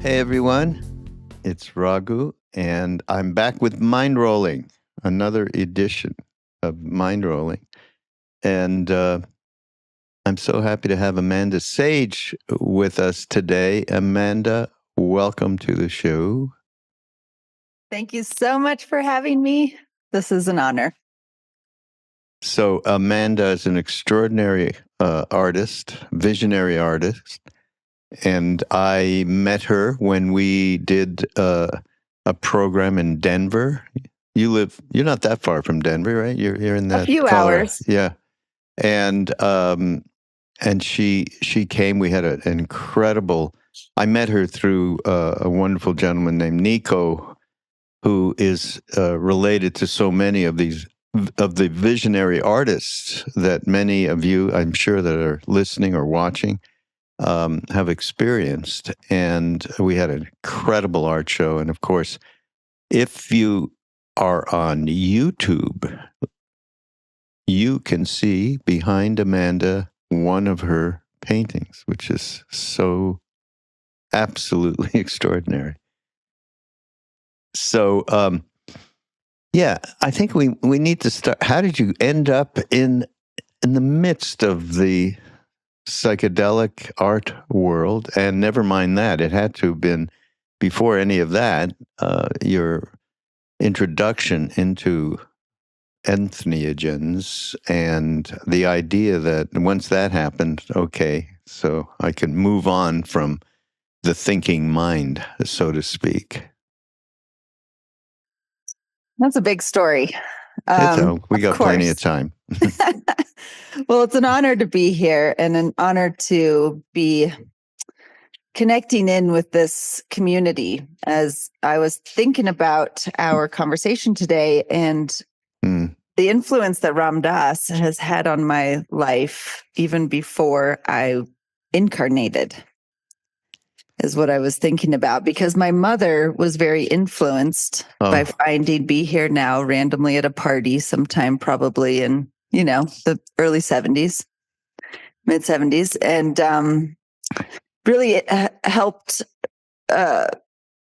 Hey everyone, it's Raghu, and I'm back with Mindrolling, another edition of Mindrolling. And I'm so happy to have Amanda Sage with us today. Amanda, welcome to the show. Thank you so much for having me. This is an honor. So Amanda is an extraordinary artist, visionary artist. And I met her when we did a program in Denver. You're not that far from Denver, right? You're in that a few Colorado. hours. Yeah. And she came. We had an incredible. I met her through a wonderful gentleman named Nico, who is related to so many of the visionary artists that many of you, I'm sure, that are listening or watching, have experienced. And we had an incredible art show. And of course, if you are on YouTube, you can see behind Amanda one of her paintings, which is so absolutely extraordinary. So, yeah, I think we need to start. How did you end up in the midst of the psychedelic art world? And never mind that, it had to have been before any of that, your introduction into entheogens and the idea that once that happened, okay, so I can move on from the thinking mind, so to speak. That's a big story. We got plenty of time. Well, it's an honor to be here and an honor to be connecting in with this community as I was thinking about our conversation today and the influence that Ram Dass has had on my life even before I incarnated is what I was thinking about, because my mother was very influenced by finding Be Here Now randomly at a party sometime probably in, the early 70s, mid 70s. And really it helped her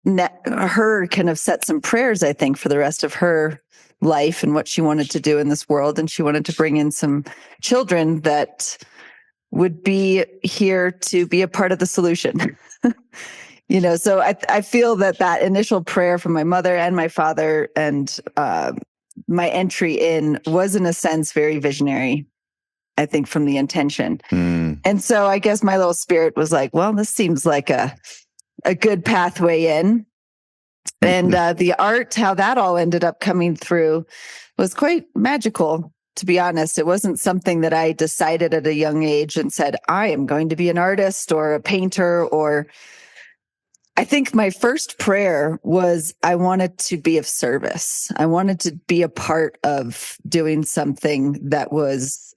kind of set some prayers, I think, for the rest of her life and what she wanted to do in this world. And she wanted to bring in some children that would be here to be a part of the solution. So I feel that initial prayer from my mother and my father and my entry in was, in a sense, very visionary, I think, from the intention. And so I guess my little spirit was like, well, this seems like a good pathway in. And the art, how that all ended up coming through was quite magical, to be honest. It wasn't something that I decided at a young age and said, I am going to be an artist or a painter. Or I think my first prayer was I wanted to be of service. I wanted to be a part of doing something that was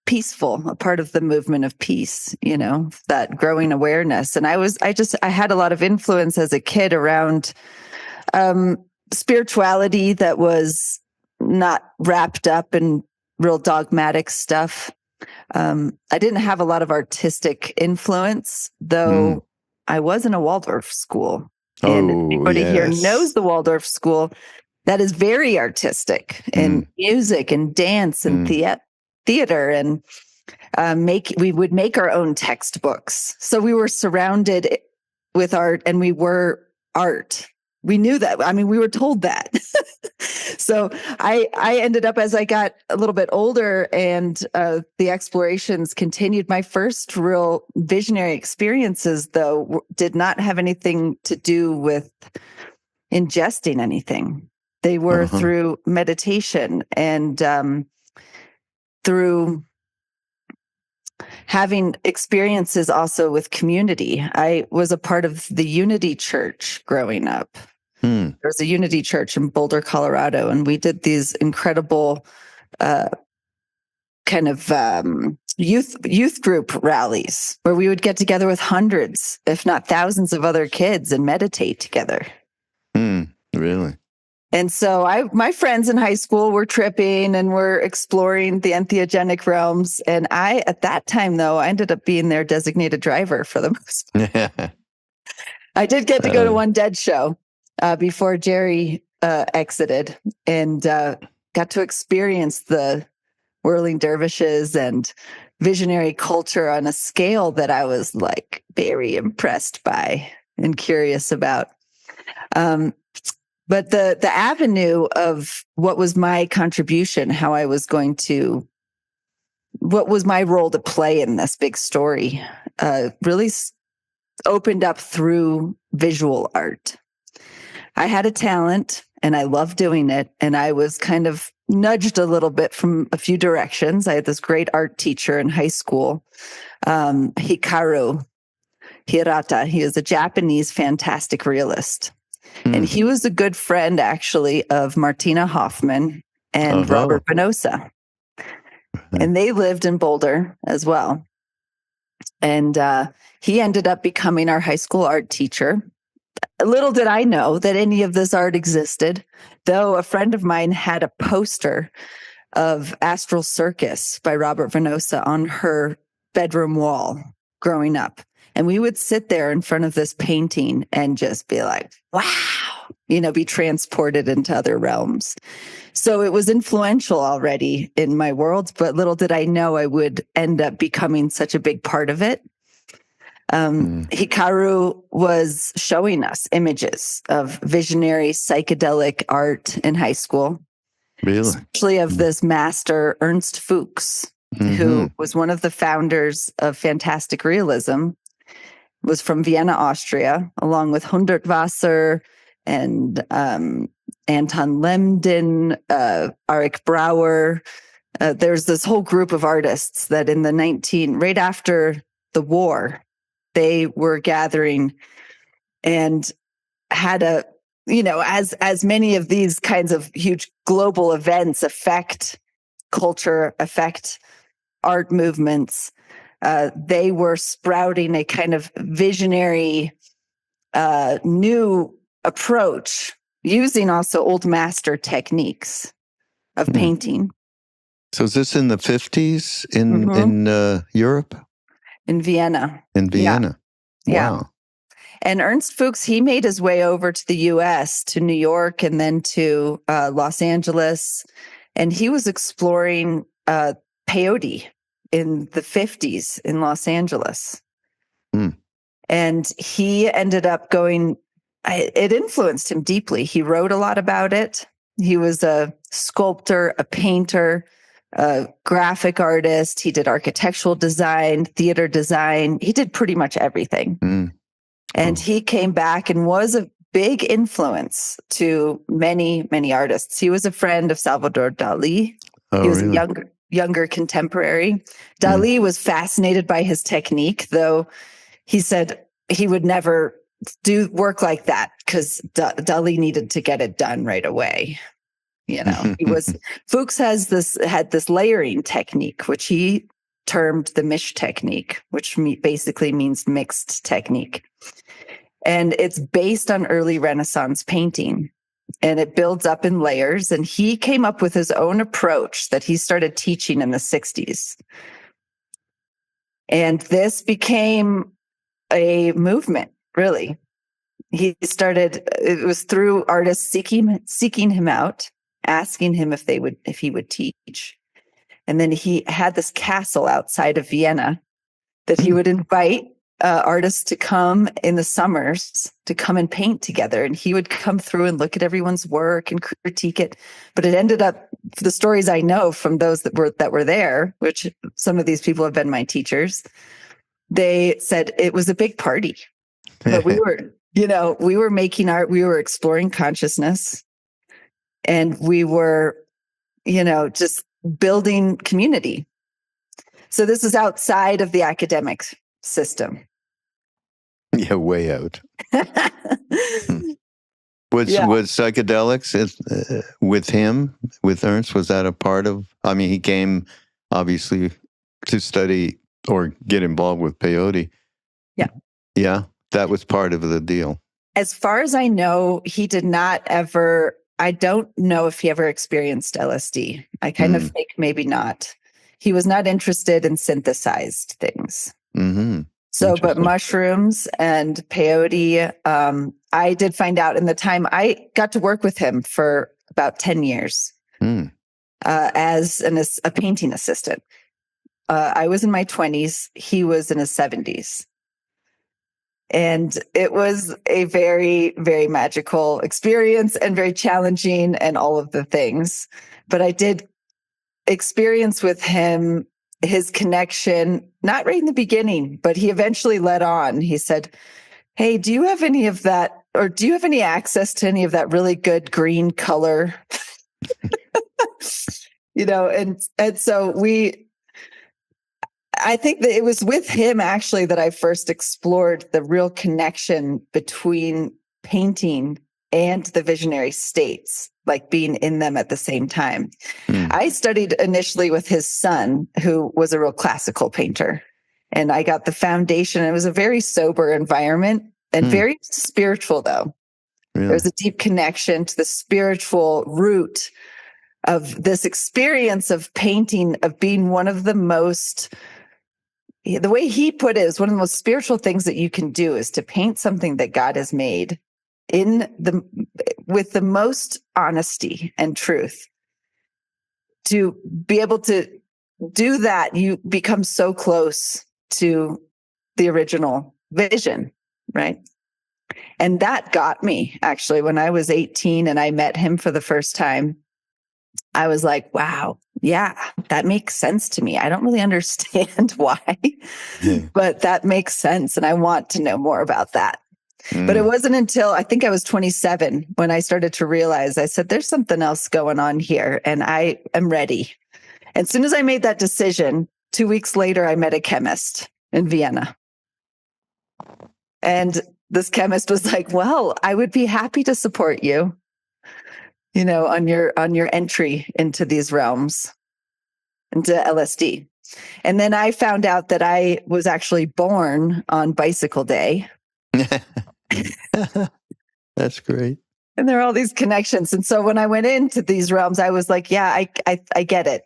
peaceful, a part of the movement of peace, that growing awareness. And I had a lot of influence as a kid around spirituality that was not wrapped up in real dogmatic stuff. I didn't have a lot of artistic influence, though I was in a Waldorf school. And everybody here knows the Waldorf school. That is very artistic in music and dance and theater. And we would make our own textbooks. So we were surrounded with art and we were art. We knew that. I mean, we were told that. So I ended up, as I got a little bit older and the explorations continued, my first real visionary experiences, though, did not have anything to do with ingesting anything. They were through meditation and through having experiences also with community. I was a part of the Unity Church growing up. There was a Unity Church in Boulder, Colorado, and we did these incredible kind of youth group rallies where we would get together with hundreds, if not thousands of other kids and meditate together. Really? And so my friends in high school were tripping and were exploring the entheogenic realms. And at that time, though, I ended up being their designated driver for the most part. I did get to go to one Dead show before Jerry exited, and got to experience the whirling dervishes and visionary culture on a scale that I was like very impressed by and curious about. But the avenue of what was my contribution, what was my role to play in this big story, really opened up through visual art. I had a talent and I loved doing it. And I was kind of nudged a little bit from a few directions. I had this great art teacher in high school, Hikaru Hirata. He is a Japanese fantastic realist. And he was a good friend, actually, of Martina Hoffman and Robert Venosa. And they lived in Boulder as well. And he ended up becoming our high school art teacher. Little did I know that any of this art existed, though a friend of mine had a poster of Astral Circus by Robert Venosa on her bedroom wall growing up. And we would sit there in front of this painting and just be like, wow, be transported into other realms. So it was influential already in my world, but little did I know I would end up becoming such a big part of it. Hikaru was showing us images of visionary psychedelic art in high school. Really? Especially of this master, Ernst Fuchs, who was one of the founders of Fantastic Realism, was from Vienna, Austria, along with Hundertwasser and Anton Lemden, Arik Brauer. There's this whole group of artists that right after the war, they were gathering and had as many of these kinds of huge global events affect culture, affect art movements, they were sprouting a kind of visionary new approach using also old master techniques of painting. So is this in the 50s in Europe? In Vienna. In Vienna. Yeah. Wow. Yeah. And Ernst Fuchs, he made his way over to the U.S., to New York, and then to Los Angeles. And he was exploring peyote in the 50s in Los Angeles. And he ended up it influenced him deeply. He wrote a lot about it. He was a sculptor, a painter, a graphic artist. He did architectural design, theater design. He did pretty much everything. And he came back and was a big influence to many, many artists. He was a friend of Salvador Dali. He was a younger contemporary. Dali was fascinated by his technique, though he said he would never do work like that because Dali needed to get it done right away. Fuchs had this layering technique, which he termed the mish technique, which basically means mixed technique. And it's based on early Renaissance painting, and it builds up in layers. And he came up with his own approach that he started teaching in the 60s. And this became a movement, really. It was through artists seeking him out, asking him if he would teach. And then he had this castle outside of Vienna that he would invite artists to come in the summers to come and paint together. And he would come through and look at everyone's work and critique it. But it ended up, the stories I know from those that were there, which some of these people have been my teachers, they said it was a big party. But we were making art, we were exploring consciousness, and we were, just building community. So this is outside of the academic system. Yeah, way out. Was psychedelics with Ernst? Was that a part of? I mean, he came obviously to study or get involved with peyote. Yeah, yeah, that was part of the deal. As far as I know, he did not ever I don't know if he ever experienced LSD. I kind of think maybe not. He was not interested in synthesized things. Mm-hmm. So, but mushrooms and peyote, I did find out in the time I got to work with him for about 10 years as a painting assistant. I was in my 20s. He was in his 70s. And it was a very, very magical experience and very challenging and all of the things. But I did experience with him his connection, not right in the beginning, but he eventually let on. He said, "Hey, do you have any of that, or do you have any access to any of that really good green color?" And so I think that it was with him actually that I first explored the real connection between painting and the visionary states, like being in them at the same time. I studied initially with his son, who was a real classical painter, and I got the foundation. It was a very sober environment and very spiritual, though. Really? There's a deep connection to the spiritual root of this experience of painting, of being one of the most, the way he put it, is one of the most spiritual things that you can do is to paint something that God has made with the most honesty and truth. To be able to do that, you become so close to the original vision, right? And that got me, actually, when I was 18 and I met him for the first time. I was like, wow, yeah, that makes sense to me. I don't really understand why, but that makes sense. And I want to know more about that. But it wasn't until I think I was 27 when I started to realize, I said, there's something else going on here and I am ready. And as soon as I made that decision, 2 weeks later, I met a chemist in Vienna. And this chemist was like, well, I would be happy to support you, on your entry into these realms, into LSD. And then I found out that I was actually born on Bicycle Day. That's great. And there are all these connections. And so when I went into these realms, I was like, yeah, I get it.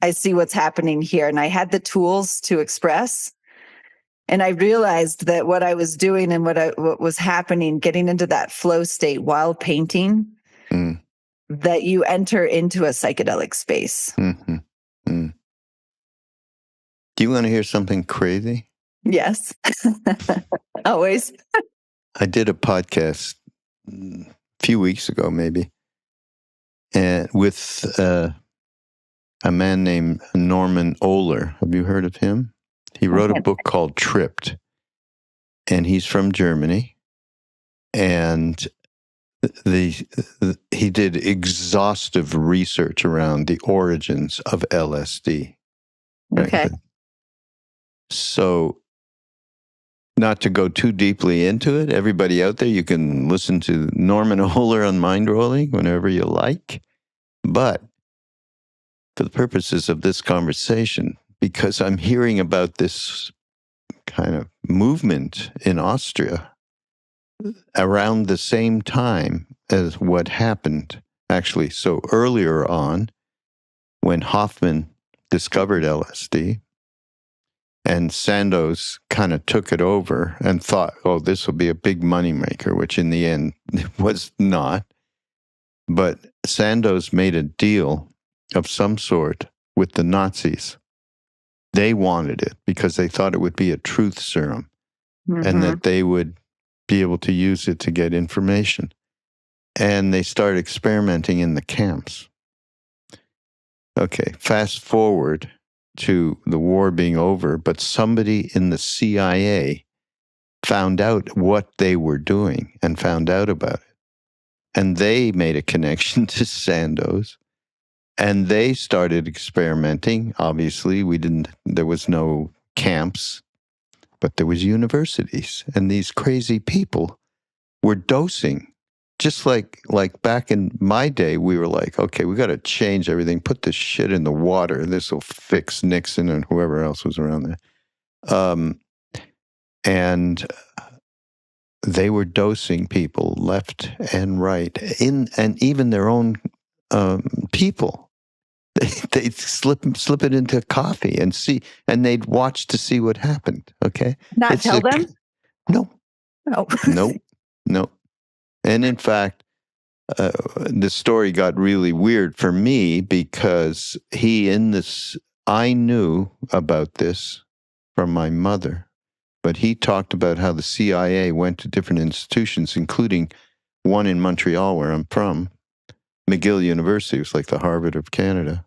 I see what's happening here. And I had the tools to express. And I realized that what I was doing and what was happening, getting into that flow state while painting, that you enter into a psychedelic space. Mm-hmm. Do you want to hear something crazy? Yes. Always. I did a podcast a few weeks ago, maybe, and with a man named Norman Ohler. Have you heard of him? He wrote a book called Tripped, and he's from Germany. And he did exhaustive research around the origins of LSD. Okay. So, not to go too deeply into it, everybody out there, you can listen to Norman Ohler on Mindrolling whenever you like. But for the purposes of this conversation, because I'm hearing about this kind of movement in Austria around the same time as what happened, actually. So earlier on, when Hoffman discovered LSD, and Sandoz kind of took it over and thought, oh, this will be a big moneymaker, which in the end was not. But Sandoz made a deal of some sort with the Nazis. They wanted it because they thought it would be a truth serum and that they would be able to use it to get information. And they started experimenting in the camps. Okay, fast forward to the war being over, but somebody in the CIA found out what they were doing and found out about it. And they made a connection to Sandoz. And they started experimenting. Obviously, there was no camps, but there was universities. And these crazy people were dosing. Just like back in my day, we were like, okay, we got to change everything. Put this shit in the water. This will fix Nixon and whoever else was around there. And they were dosing people left and right, and even their own people. They'd slip it into coffee and see, and they'd watch to see what happened. Okay, Not tell them? No, Oh. no. And in fact, the story got really weird for me because I knew about this from my mother, but he talked about how the CIA went to different institutions, including one in Montreal, where I'm from, McGill University. It was like the Harvard of Canada.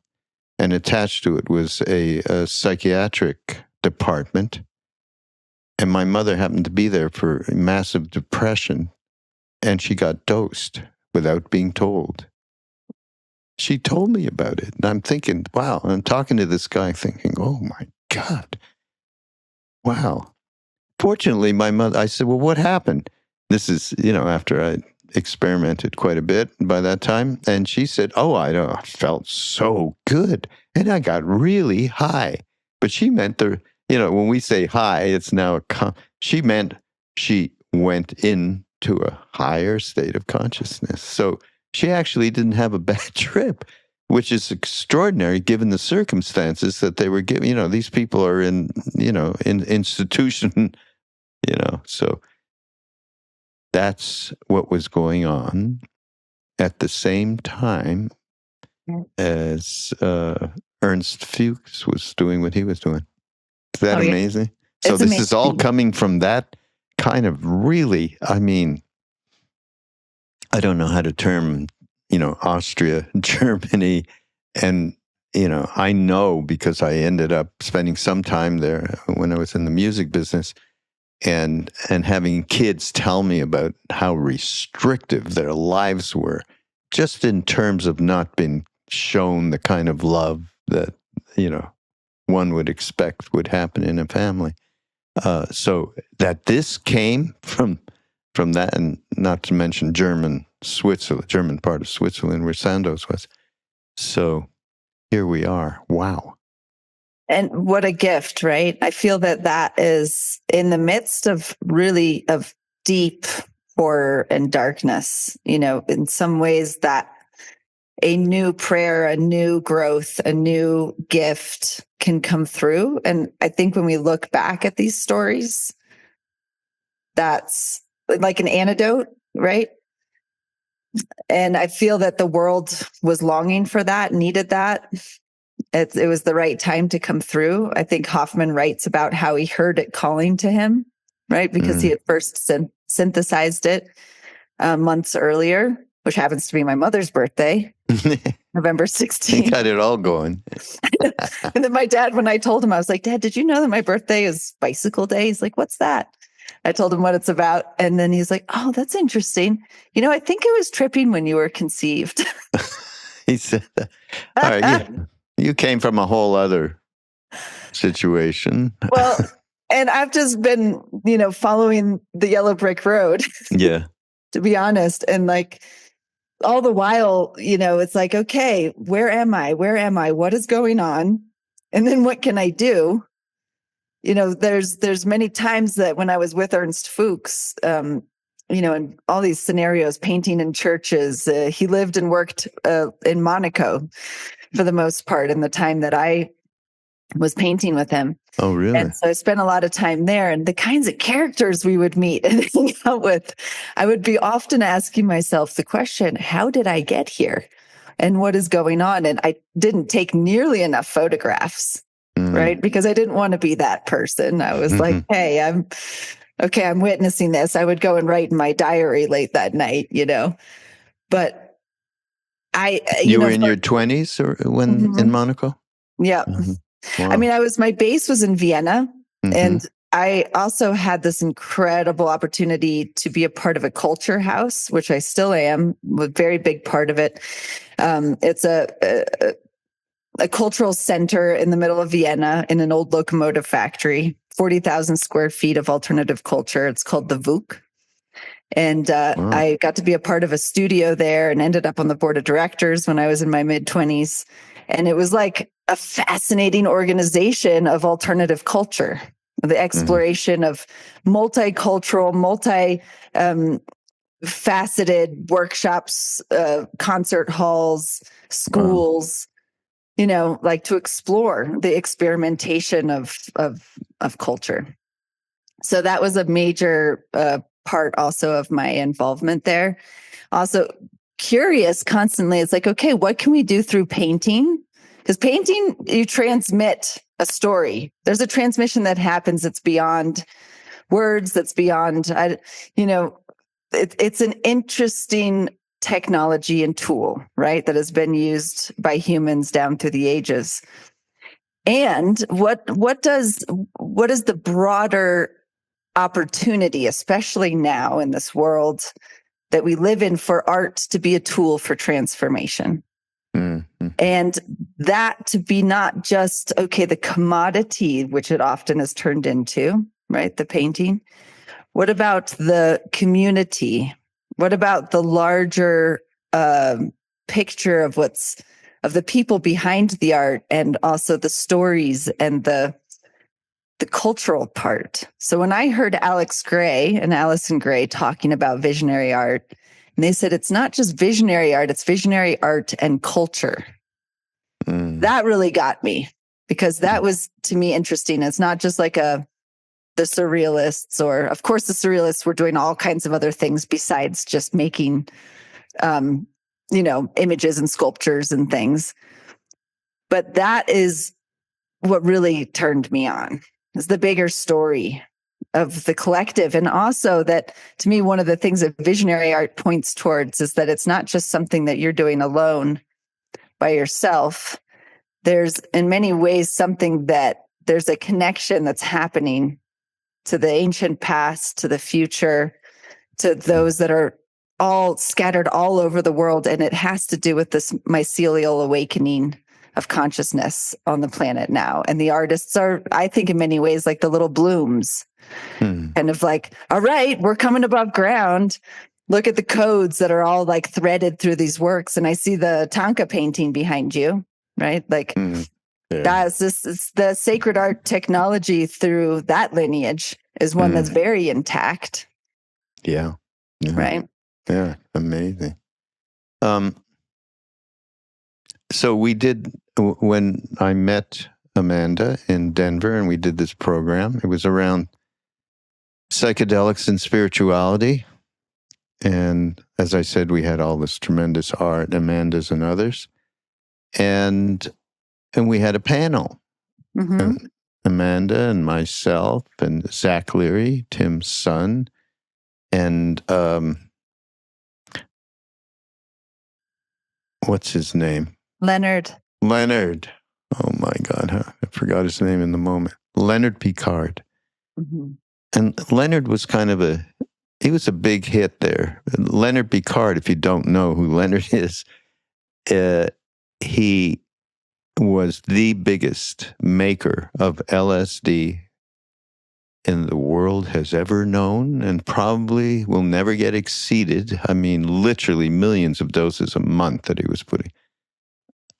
And attached to it was a psychiatric department. And my mother happened to be there for massive depression, and she got dosed without being told. She told me about it, and I'm thinking, wow. And I'm talking to this guy thinking, oh my God, wow. Fortunately, my mother, I said, well, what happened? This is, after I experimented quite a bit by that time. And she said, oh, I felt so good. And I got really high. But she meant when we say high, it's now she meant she went into a higher state of consciousness. So she actually didn't have a bad trip, which is extraordinary given the circumstances that they were given. These people are in institution, so that's what was going on at the same time as Ernst Fuchs was doing what he was doing. Is that amazing? So it's amazing. Is all coming from that kind of really, I don't know how to term, Austria, Germany, and, I know because I ended up spending some time there when I was in the music business and having kids tell me about how restrictive their lives were, just in terms of not being shown the kind of love that, one would expect would happen in a family. So that this came from that, and not to mention German part of Switzerland where Sandoz was. So here we are. Wow. And what a gift, right? I feel that is in the midst of deep horror and darkness, in some ways that a new prayer, a new growth, a new gift can come through. And I think when we look back at these stories, that's like an antidote, right? And I feel that the world was longing for that, needed that. It was the right time to come through. I think Hoffman writes about how he heard it calling to him, right? Because he had first synthesized it months earlier, which happens to be my mother's birthday, November 16th. He got it all going. And then my dad, when I told him, I was like, Dad, did you know that my birthday is Bicycle Day? He's like, what's that? I told him what it's about. And then he's like, oh, that's interesting. I think it was tripping when you were conceived. He said that. All right, you came from a whole other situation. Well, and I've just been, following the yellow brick road. Yeah. To be honest. And like all the while, it's like, okay, where am I? Where am I? What is going on? And then what can I do? There's many times that when I was with Ernst Fuchs, in all these scenarios, painting in churches, he lived and worked in Monaco for the most part in the time that I was painting with him. Oh, really? And so I spent a lot of time there, and the kinds of characters we would meet and hang out with, I would be often asking myself the question, how did I get here? And what is going on? And I didn't take nearly enough photographs, right? Because I didn't want to be that person. I was like, hey, I'm witnessing this. I would go and write in my diary late that night, But you were in your 20s or when in Monaco? Yeah. Wow. I mean, my base was in Vienna, and I also had this incredible opportunity to be a part of a culture house, which I still am, a very big part of it. It's a cultural center in the middle of Vienna in an old locomotive factory, 40,000 square feet of alternative culture. It's called the VUC. And I got to be a part of a studio there and ended up on the board of directors when I was in my mid-20s. And it was like a fascinating organization of alternative culture. the exploration of multicultural, faceted workshops, concert halls, schools, like to explore the experimentation of culture. So that was a major part also of my involvement there. Also curious constantly. It's like, okay, what can we do through painting? Because painting, you transmit a story. There's a transmission that happens that's beyond words, that's beyond, it's an interesting technology and tool, right? That has been used by humans down through the ages. And what is the broader opportunity, especially now in this world that we live in, for art to be a tool for transformation? Mm-hmm. And that to be not just, the commodity, which it often is turned into, right? The painting. What about the community? What about the larger picture of the people behind the art, and also the stories and the cultural part? So when I heard Alex Gray and Allison Gray talking about visionary art, and they said it's not just visionary art, it's visionary art and culture. That really got me, because that was, to me, interesting. It's not just like the surrealists, or of course the surrealists were doing all kinds of other things besides just making, images and sculptures and things. But that is what really turned me on, is the bigger story of the collective. And also that, to me, one of the things that visionary art points towards is that it's not just something that you're doing alone by yourself. There's in many ways something that there's a connection that's happening to the ancient past, to the future, to those that are all scattered all over the world. And it has to do with this mycelial awakening of consciousness on the planet now. And the artists are, I think, in many ways like the little blooms, kind of like, all right, we're coming above ground. Look at the codes that are all like threaded through these works. And I see the Tonka painting behind you, right? Like, it's the sacred art technology through that lineage is one that's very intact. Yeah. Right. Yeah. Amazing. So we did, when I met Amanda in Denver and we did this program, it was around psychedelics and spirituality. And as I said, we had all this tremendous art, Amanda's and others. And we had a panel. And Amanda and myself and Zach Leary, Tim's son, and what's his name? Leonard. Oh my God, I forgot his name in the moment. Leonard Picard. And Leonard was he was a big hit there. Leonard Picard, if you don't know who Leonard is, he was the biggest maker of LSD in the world has ever known, and probably will never get exceeded. I mean, literally millions of doses a month that he was putting.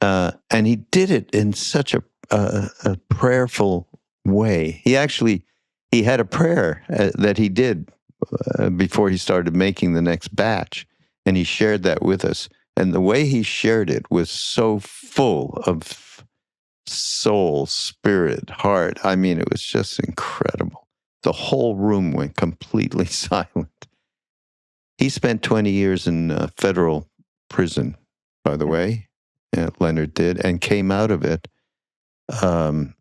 And he did it in such a prayerful way. He had a prayer that he did before he started making the next batch, and he shared that with us. And the way he shared it was so full of soul, spirit, heart. I mean, it was just incredible. The whole room went completely silent. He spent 20 years in federal prison, by the way, Leonard did, and came out of it. To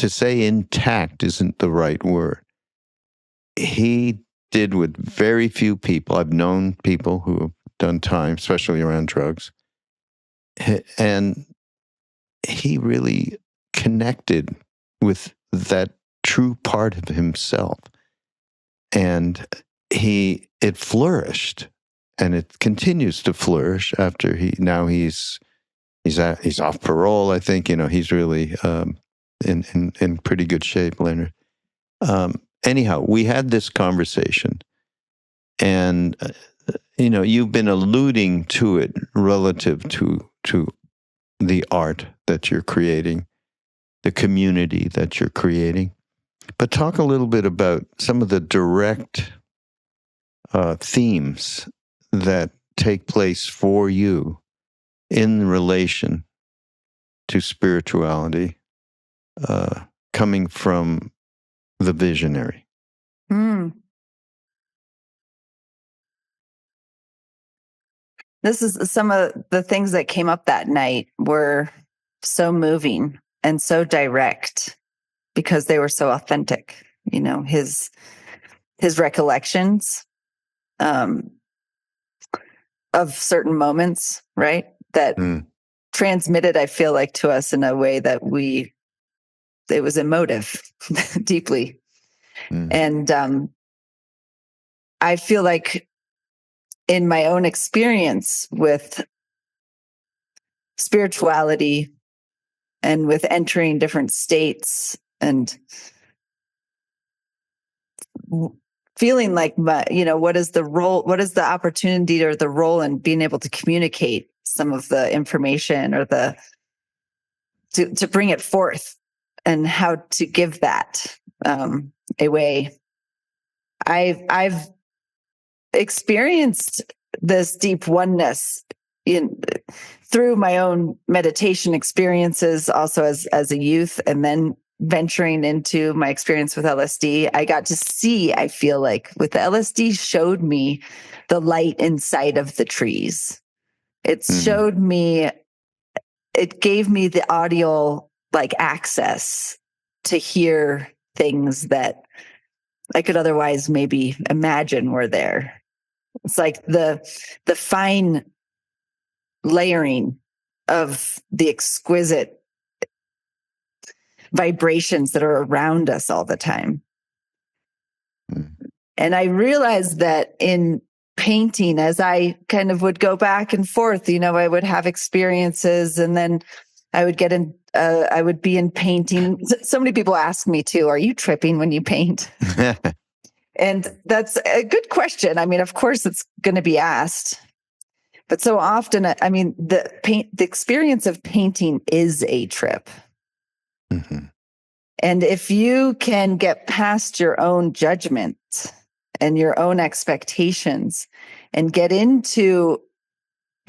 say intact isn't the right word. He did with very few people. I've known people who have done time, especially around drugs. And he really connected with that true part of himself. And it flourished, and it continues to flourish after he's off parole. I think, he's really in pretty good shape, Leonard. Anyhow, we had this conversation, and you've been alluding to it relative to the art that you're creating. the community that you're creating. But talk a little bit about some of the direct themes that take place for you in relation to spirituality, coming from the visionary. This is some of the things that came up that night were so moving and so direct because they were so authentic. His recollections of certain moments, right? That transmitted, I feel like, to us in a way that it was emotive deeply. And I feel like in my own experience with spirituality and with entering different states and feeling like what is the role, what is the opportunity or the role in being able to communicate some of the information or to bring it forth and how to give that away. I've experienced this deep oneness through my own meditation experiences, also as a youth, and then venturing into my experience with LSD. I got to see, I feel like, with the LSD, showed me the light inside of the trees. It showed me, it gave me the audio access to hear things that I could otherwise maybe imagine were there. It's like the fine layering of the exquisite vibrations that are around us all the time. And I realized that in painting, as I kind of would go back and forth, I would have experiences and then I would I would be in painting. So many people ask me too, are you tripping when you paint? And that's a good question. I mean, of course it's going to be asked, but so often, I mean, the experience of painting is a trip. And if you can get past your own judgment and your own expectations and get into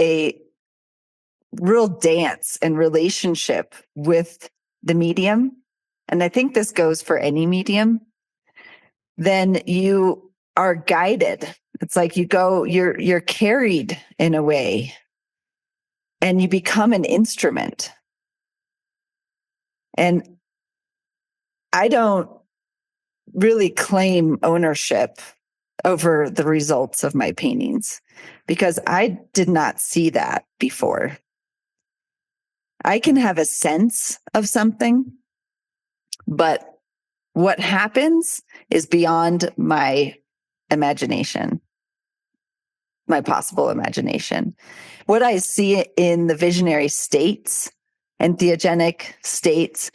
a real dance and relationship with the medium, and I think this goes for any medium, then you are guided. It's like you're carried in a way and you become an instrument. And I don't really claim ownership over the results of my paintings because I did not see that before. I can have a sense of something, but what happens is beyond my imagination, my possible imagination. What I see in the visionary states and theogenic states,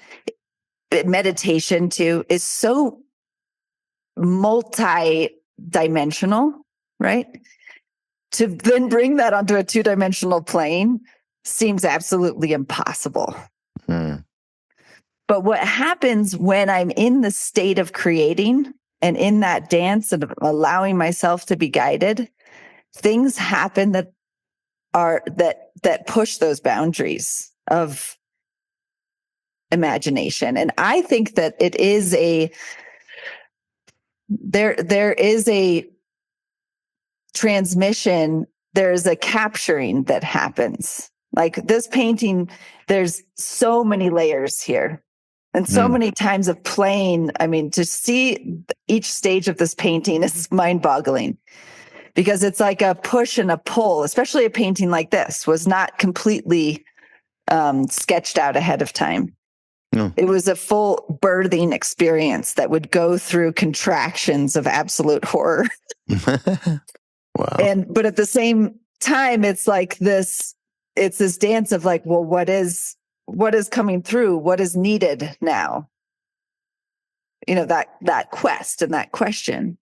meditation too, is so multi-dimensional, right? To then bring that onto a two-dimensional plane seems absolutely impossible. But what happens when I'm in the state of creating and in that dance and allowing myself to be guided, things happen that push those boundaries of imagination. And I think that it is there is a transmission, there's a capturing that happens. Like this painting, there's so many layers here and so many times of playing. I mean, to see each stage of this painting is mind-boggling because it's like a push and a pull, especially a painting like this was not completely sketched out ahead of time. No. It was a full birthing experience that would go through contractions of absolute horror. Wow. But at the same time, it's like this dance of like, well, what is coming through? What is needed now? That quest and that question.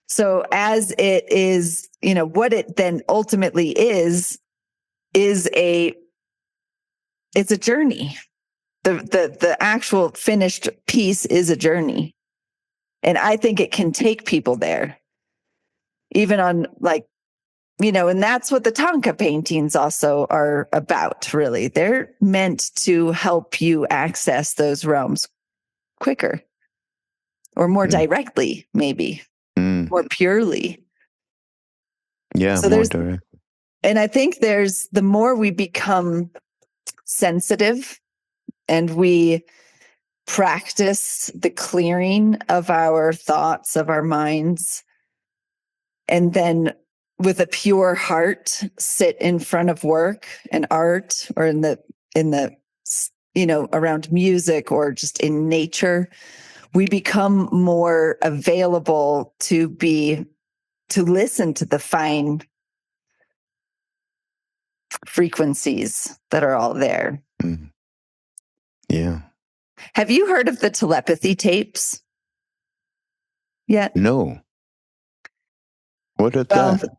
So as it is, what it then ultimately is it's a journey. the actual finished piece is a journey. And I think it can take people there, even on like, and that's what the Tonka paintings also are about, really. They're meant to help you access those realms quicker or more directly, maybe more purely. Yeah, so more direct. And I think the more we become sensitive and we practice the clearing of our thoughts, of our minds, and then with a pure heart sit in front of work and art, or in the around music or just in nature, we become more available to listen to the fine frequencies that are all there. Yeah. Have you heard of the Telepathy Tapes yet? No. What is that?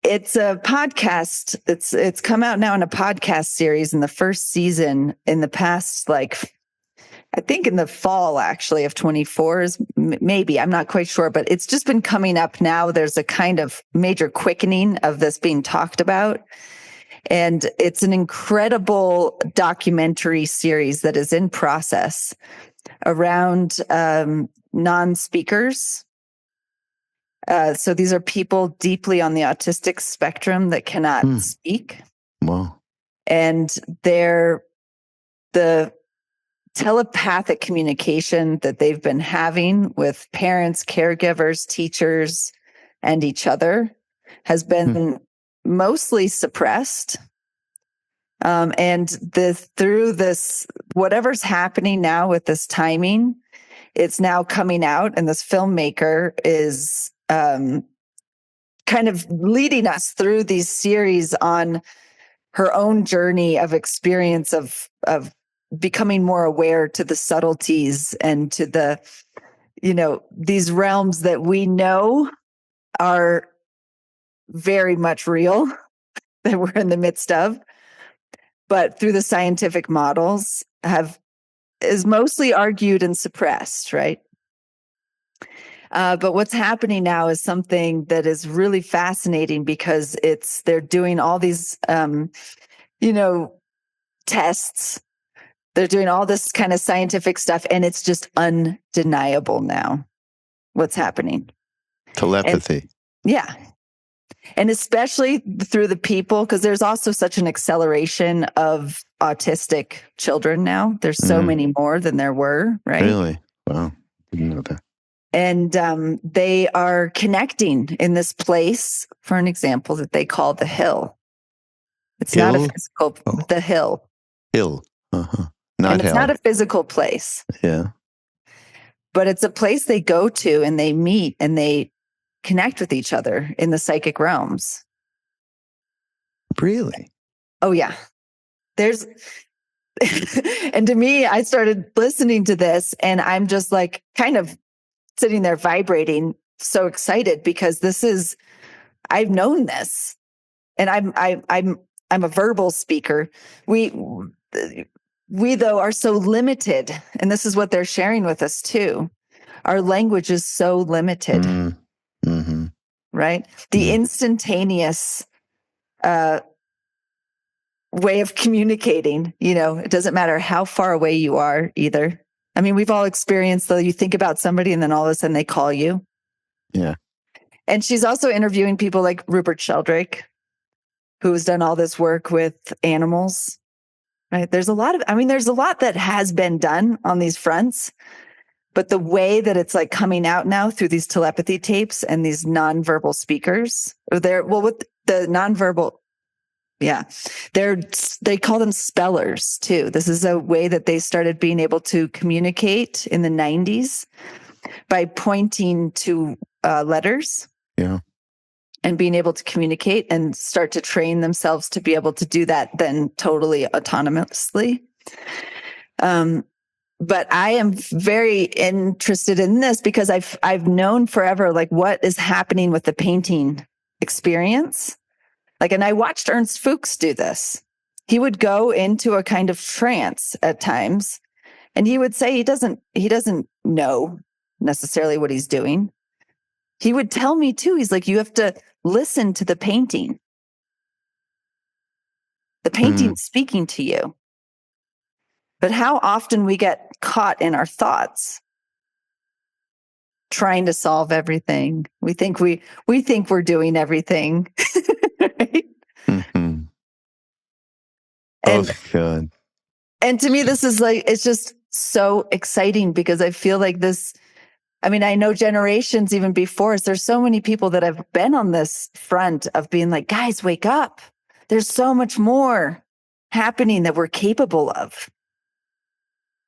It's a podcast. It's come out now in a podcast series in the first season. In the past, I think in the fall actually of 24 is maybe, I'm not quite sure, but it's just been coming up now. There's a kind of major quickening of this being talked about. And it's an incredible documentary series that is in process around non-speakers. So these are people deeply on the autistic spectrum that cannot speak. Wow. And the telepathic communication that they've been having with parents, caregivers, teachers, and each other has been mostly suppressed. And through this, whatever's happening now with this timing, it's now coming out, and this filmmaker is kind of leading us through these series on her own journey of experience of becoming more aware to the subtleties and to the, these realms that we know are very much real, that we're in the midst of, but through the scientific models is mostly argued and suppressed, right? But what's happening now is something that is really fascinating, because they're doing all these, tests. They're doing all this kind of scientific stuff, and it's just undeniable now what's happening. Telepathy. Yeah. And especially through the people, because there's also such an acceleration of autistic children now. There's so many more than there were, right? Really? Wow. Didn't know that. And they are connecting in this place, for an example, that they call the hill. It's not a physical, the hill. Hill. Uh-huh. And it's not a physical place. Yeah. But it's a place they go to, and they meet and they connect with each other in the psychic realms. Really? Oh, yeah. And to me, I started listening to this, and I'm just like kind of sitting there vibrating, so excited, because I've known this, and I'm a verbal speaker. We though are so limited, and this is what they're sharing with us too. Our language is so limited, right? The instantaneous way of communicating, it doesn't matter how far away you are either. I mean, we've all experienced, though, you think about somebody and then all of a sudden they call you. Yeah. And she's also interviewing people like Rupert Sheldrake, who's done all this work with animals, right? There's a lot that has been done on these fronts, but the way that it's like coming out now through these telepathy tapes and these nonverbal speakers, with the nonverbal, yeah, they call them spellers too. This is a way that they started being able to communicate in the 90s by pointing to letters. Yeah. And being able to communicate and start to train themselves to be able to do that then totally autonomously. But I am very interested in this because I've known forever, like, what is happening with the painting experience. Like, and I watched Ernst Fuchs do this. he would go into a kind of trance at times, and he would say he doesn't know necessarily what he's doing. He would tell me too, he's like, you have to listen to the painting. The painting's speaking to you. But how often we get caught in our thoughts trying to solve everything. We think we're doing everything. Right? Mm-hmm. And, Oh, God. and to me, this is like, it's just so exciting because I feel like this, I mean, I know generations even before us, there's so many people that have been on this front of being like, guys, wake up. There's so much more happening that we're capable of.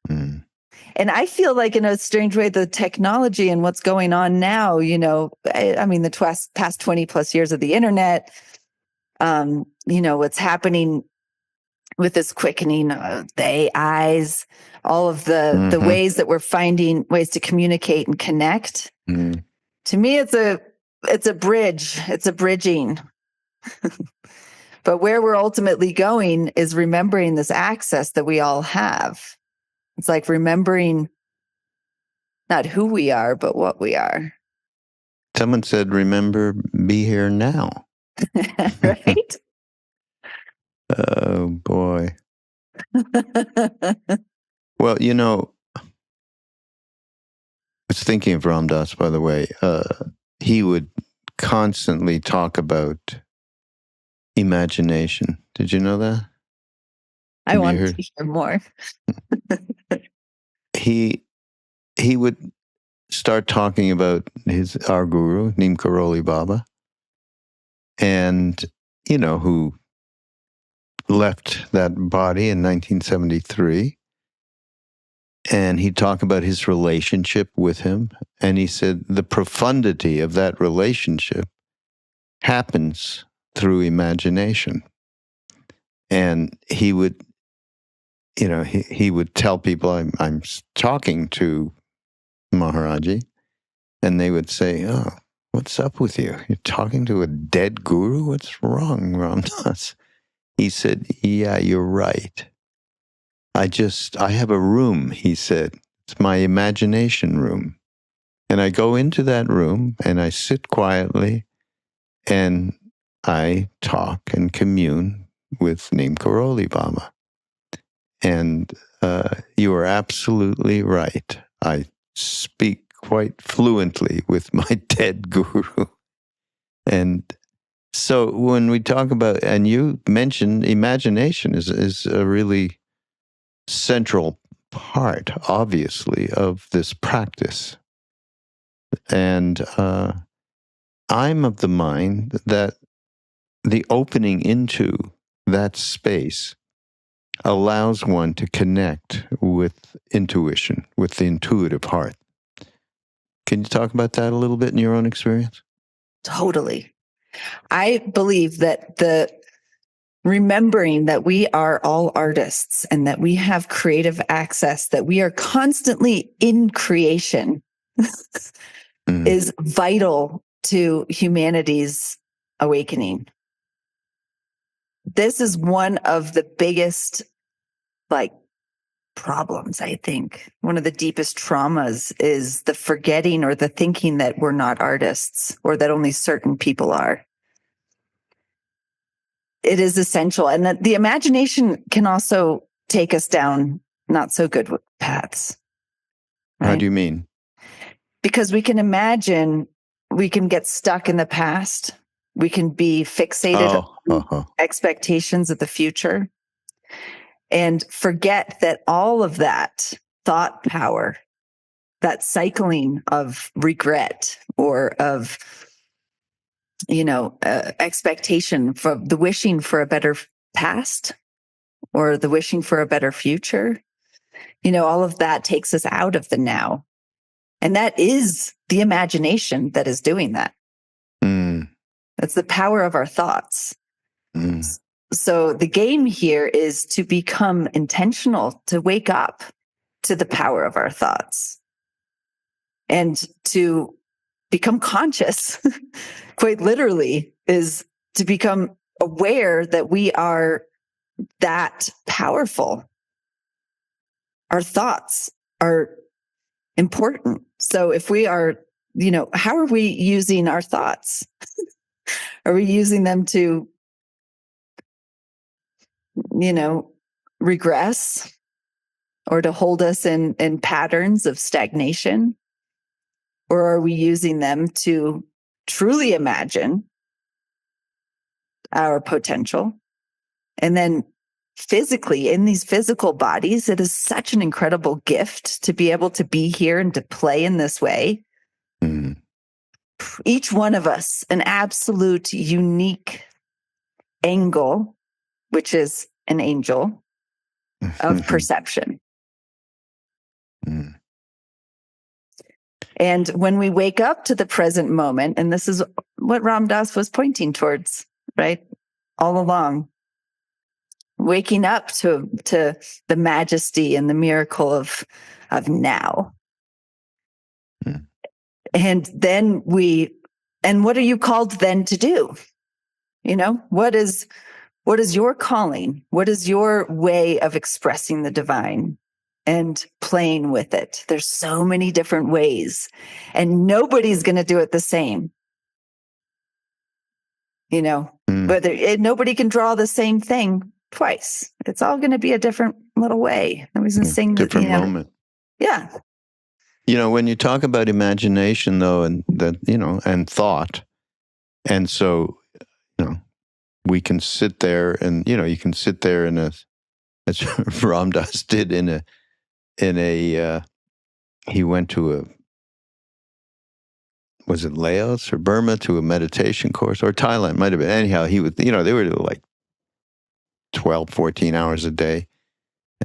Mm. And I feel like in a strange way, the technology and what's going on now, I mean, the past 20 plus years of the internet, what's happening with this quickening of the AIs, all of the ways that we're finding ways to communicate and connect. Mm. To me, it's a bridge. It's a bridging. But where we're ultimately going is remembering this access that we all have. It's like remembering not who we are, but what we are. Someone said, remember, be here now. Right? Oh, boy. Well, I was thinking of Ram Dass, by the way. He would constantly talk about imagination. Did you know that? I want to hear more. He would start talking about our guru, Neem Karoli Baba, and, who left that body in 1973. And he'd talk about his relationship with him. And he said the profundity of that relationship happens through imagination. And he would, he would tell people, I'm talking to Maharaj-ji. And they would say, oh, what's up with you? You're talking to a dead guru? What's wrong, Ram Dass? He said, yeah, you're right. I have a room, he said. It's my imagination room. And I go into that room and I sit quietly and I talk and commune with Neem Karoli Baba. And you are absolutely right. I speak quite fluently with my dead guru. And so when we talk about, and you mentioned imagination is a really central part, obviously, of this practice. And I'm of the mind that the opening into that space allows one to connect with intuition, with the intuitive heart. Can you talk about that a little bit in your own experience? Totally. I believe that the remembering that we are all artists and that we have creative access, that we are constantly in creation is vital to humanity's awakening. This is one of the biggest, problems, I think. One of the deepest traumas is the forgetting or the thinking that we're not artists or that only certain people are. It is essential. And that the imagination can also take us down not so good paths. Right? How do you mean? Because we can imagine, we can get stuck in the past. We can be fixated on expectations of the future and forget that all of that thought power, that cycling of regret or of, expectation for the wishing for a better past or the wishing for a better future, all of that takes us out of the now. And that is the imagination that is doing that. That's the power of our thoughts. So the game here is to become intentional, to wake up to the power of our thoughts and to become conscious, quite literally, is to become aware that we are that powerful. Our thoughts are important. So if we are, how are we using our thoughts? Are we using them to, regress or to hold us in patterns of stagnation? Or are we using them to truly imagine our potential? And then physically, in these physical bodies, it is such an incredible gift to be able to be here and to play in this way. Mm. Each one of us, an absolute unique angle, which is an angel of perception. Mm. And when we wake up to the present moment, and this is what Ram Dass was pointing towards, right? All along, waking up to the majesty and the miracle of now. Mm. And then what are you called then to do? What is your calling? What is your way of expressing the divine and playing with it? There's so many different ways, and nobody's going to do it the same. But nobody can draw the same thing twice. It's all going to be a different little way. Nobody's going to sing different moment. Yeah. When you talk about imagination, though, and that, and thought, and so, we can sit there, and you can sit there as Ram Dass did he went to was it Laos or Burma to a meditation course, or Thailand, might have been. Anyhow, he would, they were like 12, 14 hours a day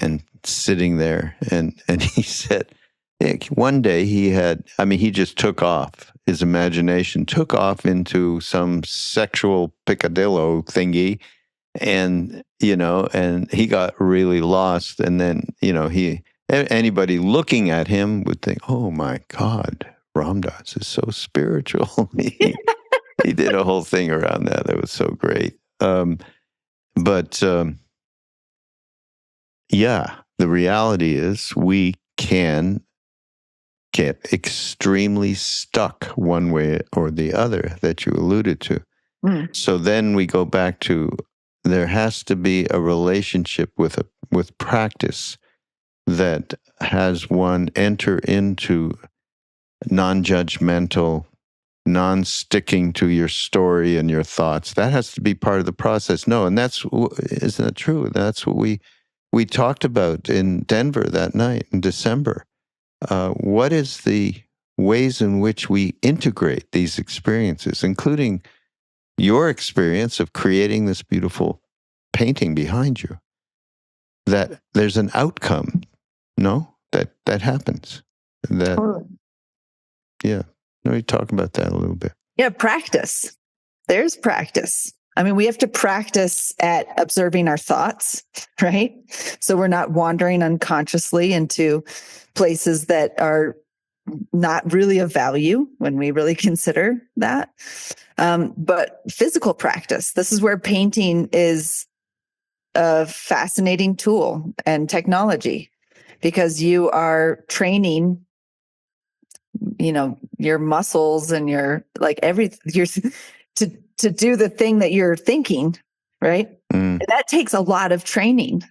and sitting there. And he said, one day he just took off. His imagination took off into some sexual picadillo thingy. And, and he got really lost. And then, anybody looking at him would think, oh my God, Ram Dass is so spiritual. He did a whole thing around that. That was so great. Yeah, the reality is we can get extremely stuck one way or the other that you alluded to. Mm. So then we go back to, there has to be a relationship with practice that has one enter into non-judgmental, non-sticking to your story and your thoughts. That has to be part of the process. No, and isn't that true? That's what we talked about in Denver that night in December. What is the ways in which we integrate these experiences, including your experience of creating this beautiful painting behind you, that there's an outcome, that happens. Yeah. We talk about that a little bit. Yeah, practice. There's practice. I mean, we have to practice at observing our thoughts, right? So we're not wandering unconsciously into places that are not really of value when we really consider that. But physical practice, this is where painting is a fascinating tool and technology, because you are training your muscles and your to do the thing that you're thinking, right? Mm. And that takes a lot of training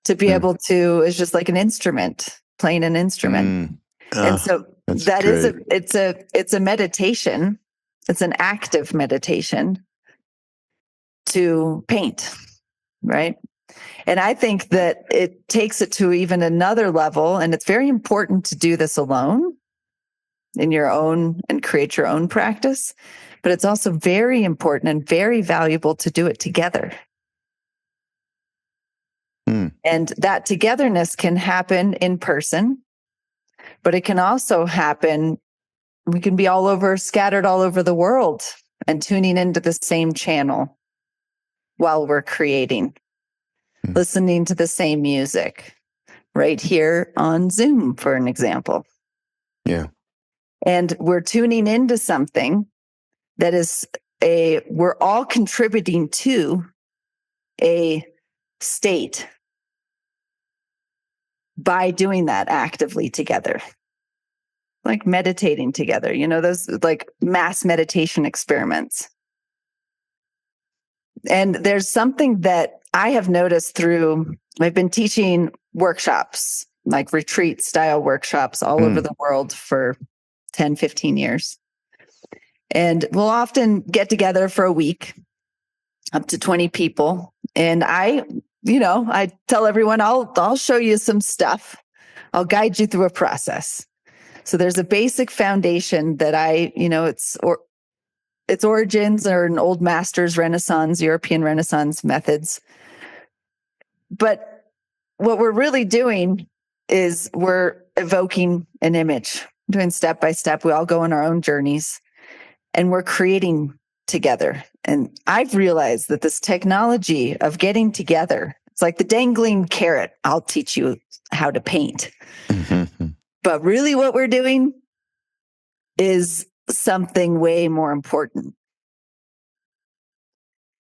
to be able to. It's just like an instrument, playing an instrument. And so that great. It's a meditation. It's an active meditation to paint, right? And I think that it takes it to even another level, and it's very important to do this alone in your own and create your own practice. But it's also very important and very valuable to do it together. Mm. And that togetherness can happen in person, but it can also happen, we can be scattered all over the world and tuning into the same channel while we're creating, listening to the same music right here on Zoom, for an example. Yeah. And we're tuning into something that is we're all contributing to a state by doing that actively together, like meditating together, those like mass meditation experiments. And there's something that I have noticed I've been teaching workshops, like retreat style workshops all over the world for 10, 15 years. And we'll often get together for a week, up to 20 people. And I tell everyone, I'll show you some stuff. I'll guide you through a process. So there's a basic foundation that its origins are in old masters, Renaissance, European Renaissance methods. But what we're really doing is we're evoking an image, doing step by step. We all go on our own journeys and we're creating together. And I've realized that this technology of getting together, it's like the dangling carrot. I'll teach you how to paint. Mm-hmm. But really what we're doing is something way more important.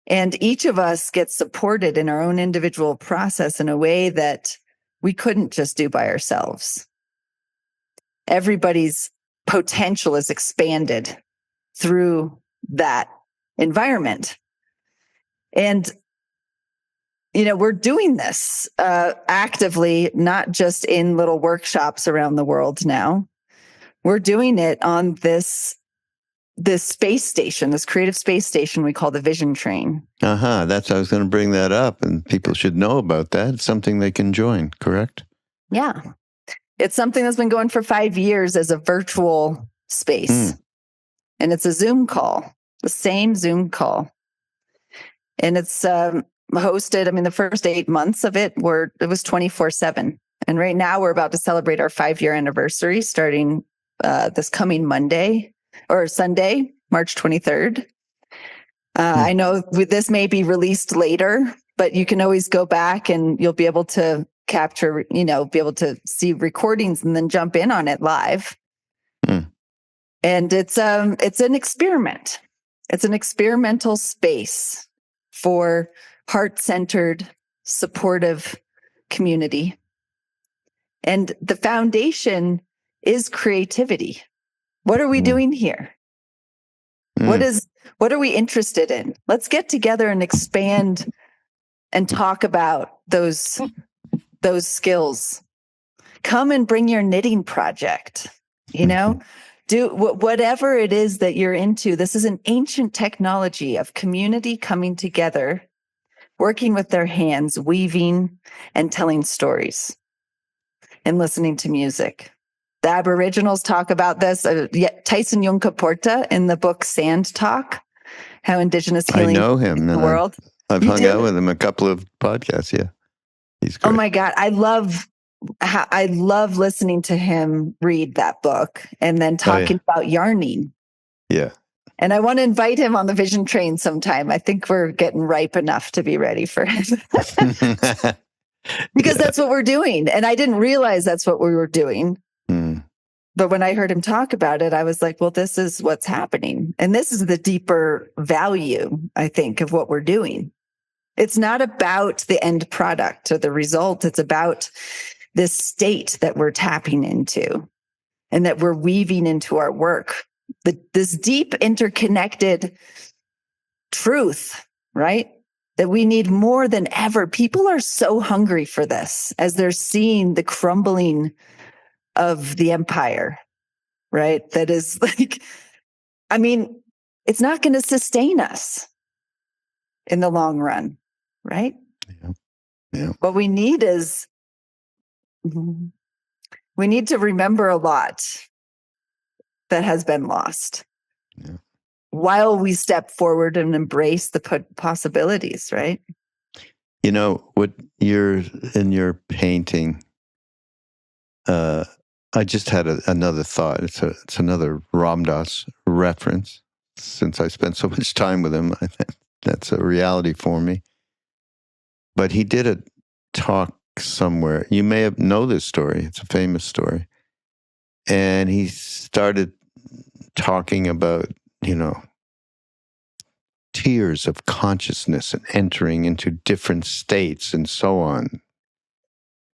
And each of us gets supported in our own individual process in a way that we couldn't just do by ourselves. Everybody's potential is expanded through that environment. And, we're doing this actively, not just in little workshops around the world now. We're doing it on this space station, this creative space station we call the Vision Train. That's I was going to bring that up, and people should know about that. It's something they can join, correct? Yeah. It's something that's been going for 5 years as a virtual space. And it's a Zoom call, the same Zoom call. And it's hosted, the first 8 months of it was 24/7. And right now we're about to celebrate our 5-year anniversary starting this coming Monday or Sunday, March 23rd. I know this may be released later, but you can always go back and you'll be able to capture, be able to see recordings and then jump in on it live. And it's an experiment. It's an experimental space for heart-centered, supportive community. And the foundation is creativity. What are we doing here? What are we interested in? Let's get together and expand and talk about those skills. Come and bring your knitting project, do whatever it is that you're into. This is an ancient technology of community coming together, working with their hands, weaving and telling stories and listening to music. The Aboriginals talk about this. Tyson Yunkaporta in the book Sand Talk, how Indigenous healing I know him in the world. I've hung out with him a couple of podcasts. Yeah, he's great. Oh my God, I love listening to him read that book and then talking about yarning. Yeah. And I want to invite him on the Vision Train sometime. I think we're getting ripe enough to be ready for it. Because that's what we're doing. And I didn't realize that's what we were doing. But when I heard him talk about it, I was like, well, this is what's happening. And this is the deeper value, I think, of what we're doing. It's not about the end product or the result. It's about this state that we're tapping into and that we're weaving into our work. This deep interconnected truth, right? That we need more than ever. People are so hungry for this as they're seeing the crumbling of the empire, right? That is like, it's not going to sustain us in the long run, right? Yeah. What we need is, we need to remember a lot that has been lost while we step forward and embrace the possibilities, right? What you're in your painting, I just had another thought. It's another Ram Dass reference. Since I spent so much time with him, I think that's a reality for me. But he did a talk somewhere. You may know this story. It's a famous story. And he started talking about, tiers of consciousness and entering into different states and so on.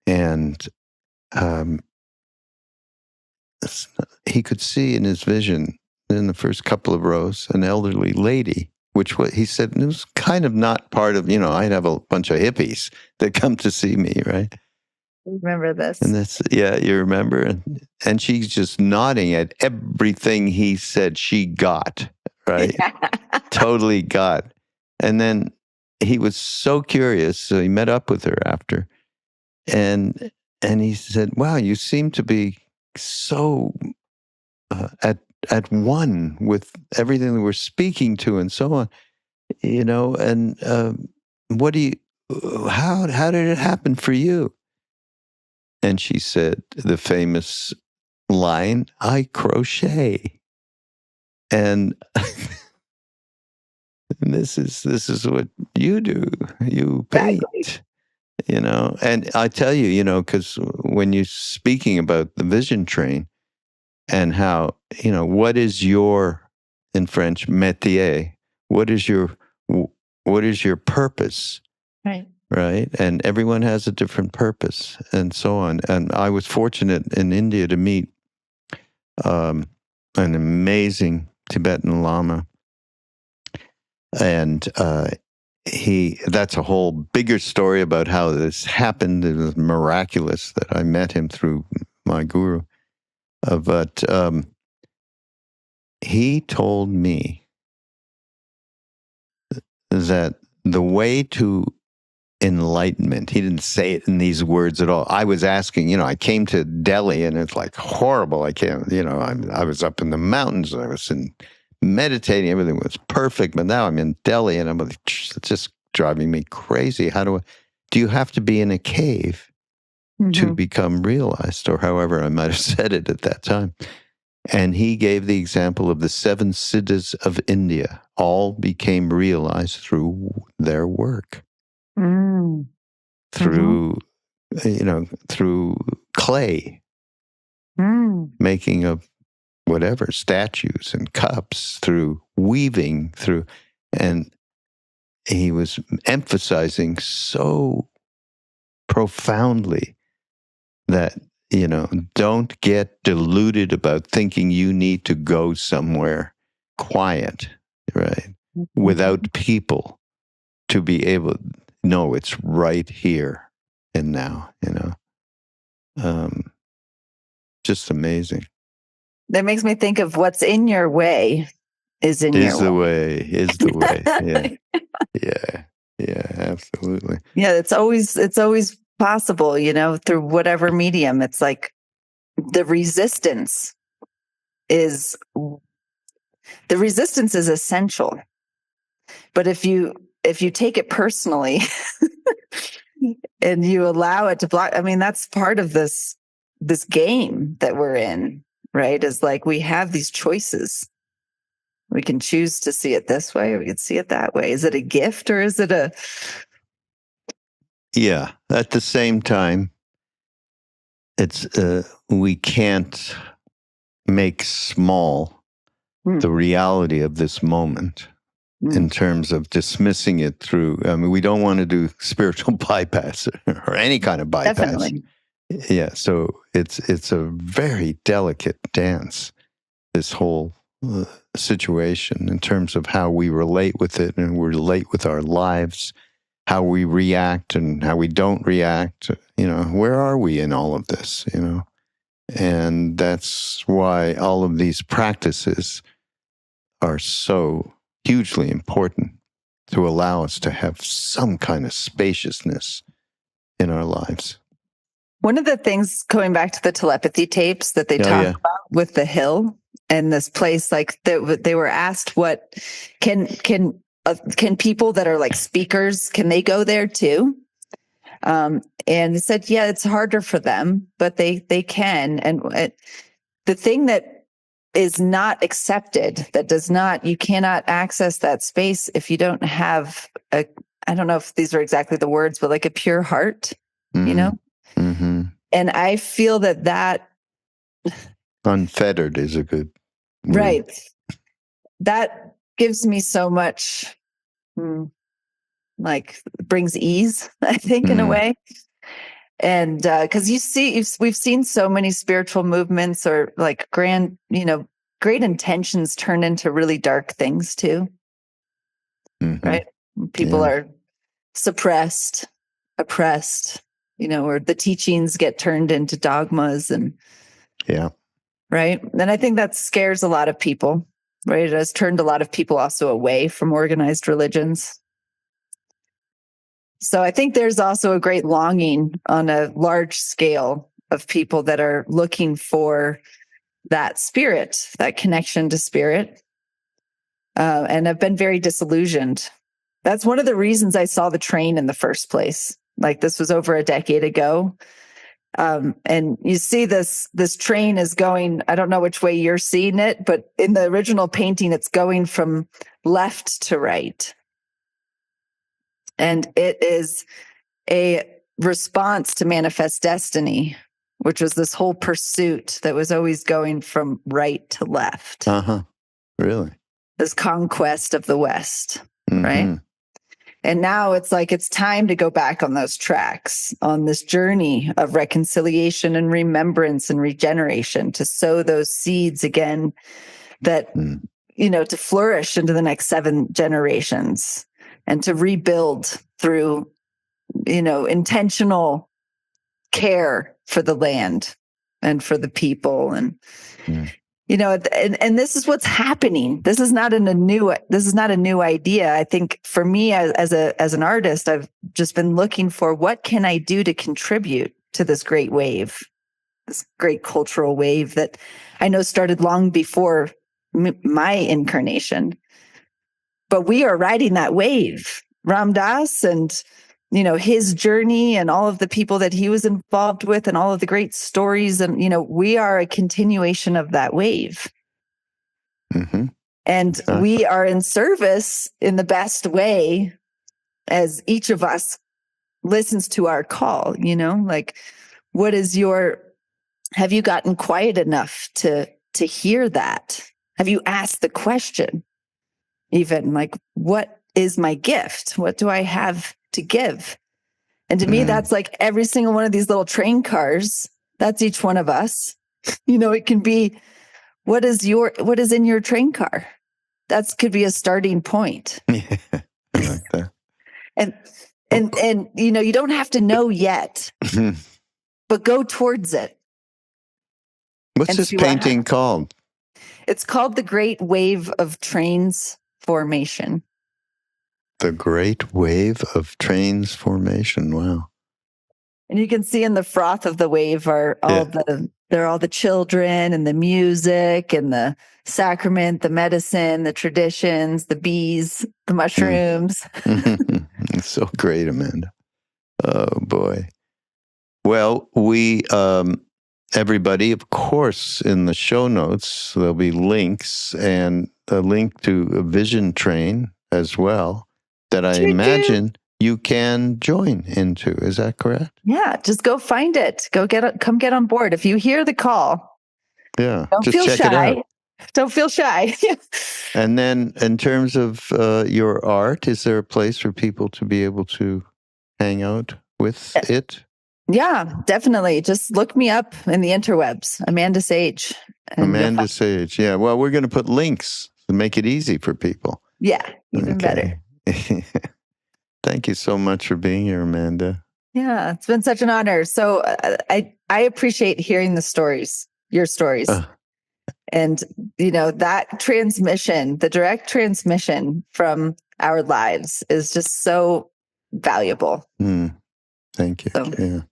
And he could see in his vision, in the first couple of rows, an elderly lady, which he said it was kind of not part of, I'd have a bunch of hippies that come to see me, right? Remember this. And that's, yeah, you remember? And she's just nodding at everything he said she got, right? Yeah. Totally got. And then he was so curious, so he met up with her after. And he said, wow, you seem to be so at one with everything that we're speaking to and so on, and how did it happen for you? And she said the famous line, I crochet. And, and this is what you do. You paint, Exactly. And I tell you, because when you're speaking about the vision train and how, what is your, in French, métier? What is your purpose? Right. And everyone has a different purpose and so on. And I was fortunate in India to meet an amazing Tibetan Lama. And that's a whole bigger story about how this happened. It was miraculous that I met him through my guru. But he told me that the way to enlightenment, he didn't say it in these words at all. I was asking, I came to Delhi and it's like horrible. I can't, I was up in the mountains. I was meditating. Everything was perfect. But now I'm in Delhi and it's just driving me crazy. Do you have to be in a cave to become realized? Or however I might have said it at that time. And he gave the example of the 7 siddhas of India. All became realized through their work. Through, through clay, making of whatever, statues and cups, through weaving, and he was emphasizing so profoundly that, don't get deluded about thinking you need to go somewhere quiet, right? Without people to be able, no, it's right here and now, just amazing. That makes me think of what's in your way is in your way. Is the way. Yeah. Yeah, absolutely. Yeah, it's always possible, through whatever medium. It's like the resistance is essential. But if you take it personally and you allow it to block, that's part of this game that we're in, right? Is like we have these choices. We can choose to see it this way, or we can see it that way. Is it a gift or is it a... Yeah. At the same time, it's we can't make small the reality of this moment in terms of dismissing it through. We don't want to do spiritual bypass or any kind of bypass. Definitely. Yeah. So it's a very delicate dance, this whole situation, in terms of how we relate with it and we relate with our lives, how we react and how we don't react. Where are we in all of this? And that's why all of these practices are so hugely important, to allow us to have some kind of spaciousness in our lives. One of the things, going back to the telepathy tapes that they talk about with the hill and this place, like they were asked, what can people that are like speakers, can they go there too? And they said, yeah, it's harder for them, but they can. And the thing that is not accepted, you cannot access that space if you don't have I don't know if these are exactly the words, but like a pure heart, Mm-hmm. And I feel that unfettered is a good word. Right. That gives me so much like brings ease, I think, in a way. And because we've seen so many spiritual movements or like great intentions turn into really dark things too, right? People are suppressed, oppressed, or the teachings get turned into dogmas and right. And I think that scares a lot of people, right? It has turned a lot of people also away from organized religions. So I think there's also a great longing on a large scale of people that are looking for that spirit, that connection to spirit, and have been very disillusioned. That's one of the reasons I saw the train in the first place. Like this was over a decade ago. And you see this train is going, I don't know which way you're seeing it, but in the original painting, it's going from left to right. And it is a response to Manifest Destiny, which was this whole pursuit that was always going from right to left. Really? This conquest of the West, right? And now it's like it's time to go back on those tracks, on this journey of reconciliation and remembrance and regeneration, to sow those seeds again that, to flourish into the next 7 generations and to rebuild through, intentional care for the land and for the people. And, and this is what's happening. This is not a new idea. I think for me as an artist, I've just been looking for what can I do to contribute to this great wave, this great cultural wave that I know started long before my incarnation. But we are riding that wave. Ram Dass and his journey and all of the people that he was involved with and all of the great stories. And, we are a continuation of that wave. And we are in service in the best way as each of us listens to our call, like have you gotten quiet enough to hear that? Have you asked the question even like, what is my gift? What do I have to give? And to me, that's like every single one of these little train cars. That's each one of us. It can be, what is in your train car? That could be a starting point. Yeah, I like that. And you don't have to know yet, but go towards it. What's this painting called? It's called The Great Wave of Trains Formation. The Great Wave of Trains Formation. Wow. And you can see in the froth of the wave are all the children and the music and the sacrament, the medicine, the traditions, the bees, the mushrooms. It's so great, Amanda. Oh boy. Well, we everybody, of course, in the show notes there'll be links and a link to a vision train as well that I imagine you can join into. Is that correct? Yeah, just go find it. Come get on board. If you hear the call, don't just feel check shy. it out. Don't feel shy. And then in terms of your art, is there a place for people to be able to hang out with it? Yeah, definitely. Just look me up in the interwebs, Amanda Sage. Amanda Sage. Yeah. Well, we're going to put links to make it easy for people. Yeah, even better. Thank you so much for being here, Amanda. Yeah, it's been such an honor. So I appreciate hearing your stories. And, that transmission, the direct transmission from our lives is just so valuable. Thank you. So,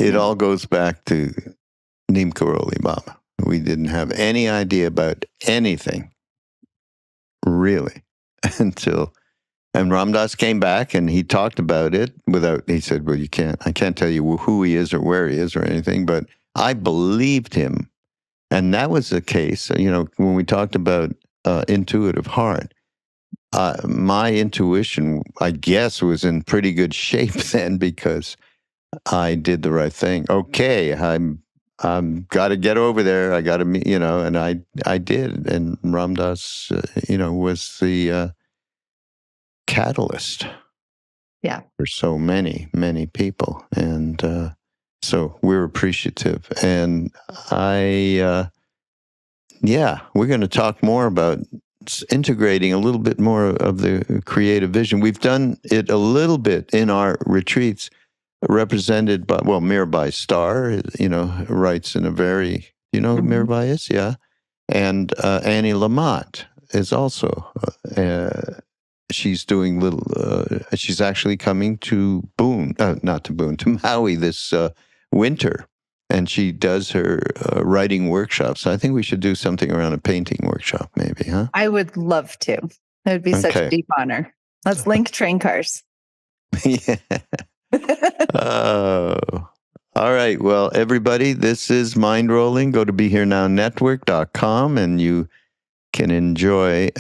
it all goes back to Neem Karoli Baba. We didn't have any idea about anything, really, and Ram Dass came back and he talked about it he said, well, I can't tell you who he is or where he is or anything, but I believed him. And that was the case, when we talked about intuitive heart, my intuition, I guess, was in pretty good shape then because I did the right thing. Okay, I'm got to get over there. I got to meet, and I did. And Ram Dass, was the catalyst. Yeah. For so many people, and so we're appreciative. And we're going to talk more about integrating a little bit more of the creative vision. We've done it a little bit in our retreats, represented by, Mirabai Starr, writes in a very, who Mirabai is? Yeah. And Annie Lamott is also, she's doing she's actually coming to to Maui this winter. And she does her writing workshops. I think we should do something around a painting workshop, maybe, huh? I would love to. It would be such a deep honor. Let's link train cars. Yeah. Oh. All right. Well, everybody, this is Mindrolling. Go to BeHereNowNetwork.com and you can enjoy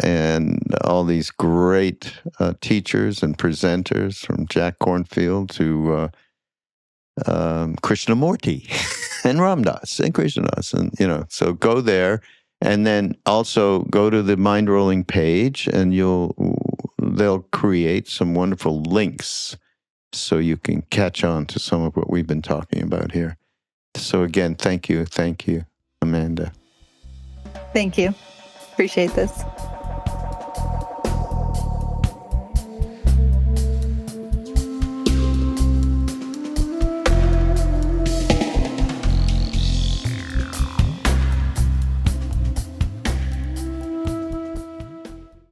all these great teachers and presenters, from Jack Kornfield to Krishnamurti and Ramdas and Krishnadas, and so go there, and then also go to the Mindrolling page, and they'll create some wonderful links so you can catch on to some of what we've been talking about here. So again, thank you, Amanda. Thank you. Appreciate this.